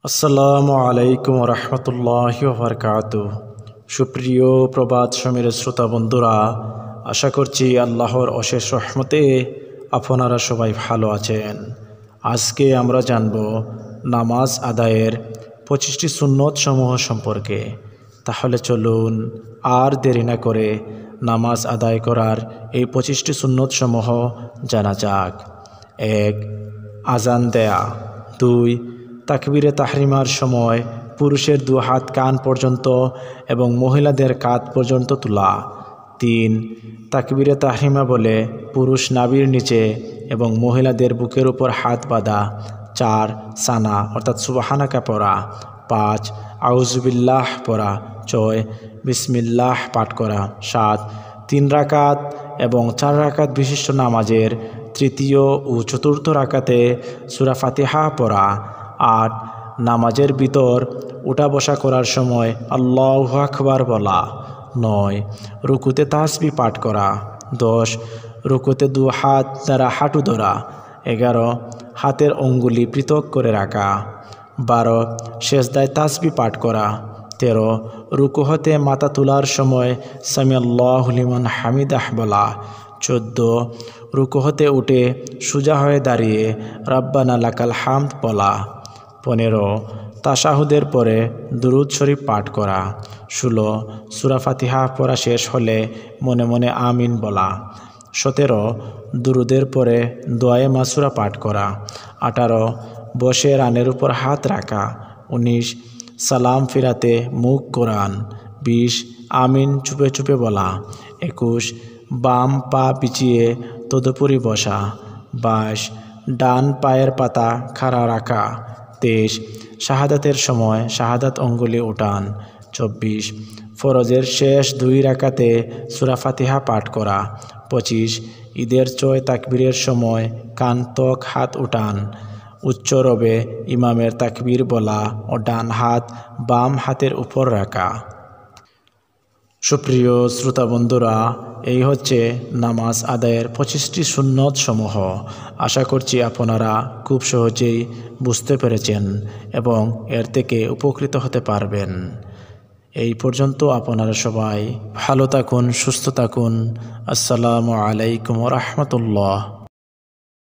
আসসালামু আলাইকুম রহমতুল্লাহি ওয়া বারাকাতুহু। সুপ্রিয় প্রবাদ সমীর শ্রোতা বন্ধুরা, আশা করছি আল্লাহর অশেষ রহমতে আপনারা সবাই ভালো আছেন। আজকে আমরা জানব নামাজ আদায়ের 25টি সুন্নত সমূহ সম্পর্কে। তাহলে চলুন আর দেরি না করে নামাজ আদায় করার এই 25টি সুন্নত সমূহ জানা যাক। 1. আজান দেয়া। 2. তাকবীরে তাহরিমার সময় পুরুষের 2 হাত কান পর্যন্ত এবং মহিলাদের কাঁধ পর্যন্ত তোলা। 3. তাকবীরে তাহরিমা বলে পুরুষ নাভির নিচে এবং মহিলাদের বুকের উপর হাত বাঁধা। 4. সানা অর্থাৎ সুবহানাকা পড়া। 5. আউযুবিল্লাহ পড়া। 6. বিসমিল্লাহ পাঠ করা। 7. 3 রাকাত এবং 4 রাকাত বিশিষ্ট নামাজের তৃতীয় ও চতুর্থ রাকাতে সূরা ফাতিহা পড়া। 8. নামাজের ভিতর উঠা বসা করার সময় আল্লাহু আকবার বলা। 9. রুকুতে তাসবিহ পাঠ করা। 10. রুকুতে 2 হাত দ্বারা হাঁটু ধরা। 11. হাতের অঙ্গুলি পৃথক করে রাখা। 12. সেজদায় তাসবিহ পাঠ করা। 13. রুকু হতে মাথা তোলার সময় সামিআল্লাহু লিমান হামিদাহ বলা। 14. রুকু হতে উঠে সোজা হয়ে দাঁড়িয়ে রাব্বানা লাকাল হামদ বলা। 15. তাশাহুদের পরে দুরূদ শরীফ পাঠ করা। 16. সূরা ফাতিহা পড়া শেষ হলে মনে মনে আমিন বলা। 17. দুরূদের পরে দোয়ায়ে মাসুরা পাঠ করা। 18. বসে রানের উপর হাত রাখা। 19. সালাম ফিরাতে মুখ কোরআন। 20. আমিন চুপে চুপে বলা। 21. বাম পা পিছিয়ে তদুপরি বসা। 22. ডান পায়ের পাতা খাড়া রাখা। 23. শাহাদাতের সময় শাহাদাত অঙ্গুলি উঠান। 24. ফরজের শেষ 2 রাকাতে সূরা ফাতিহা পাঠ করা। 25. ঈদের 6 তাকবীরের সময় কান তক হাত উঠান। উচ্চ রবে ইমামের তাকবীর বলা ও ডান হাত বাম হাতের উপর রাখা। সুপ্রিয় শ্রোতা বন্ধুরা, এই হচ্ছে নামাজ আদায়ের 25টি সুন্নত সমূহ। আশা করছি আপনারা খুব সহজেই বুঝতে পেরেছেন এবং এর থেকে উপকৃত হতে পারবেন। এই পর্যন্ত আপনারা সবাই ভালো থাকুন, সুস্থ থাকুন। আসসালামু আলাইকুম ওয়া রাহমাতুল্লাহ।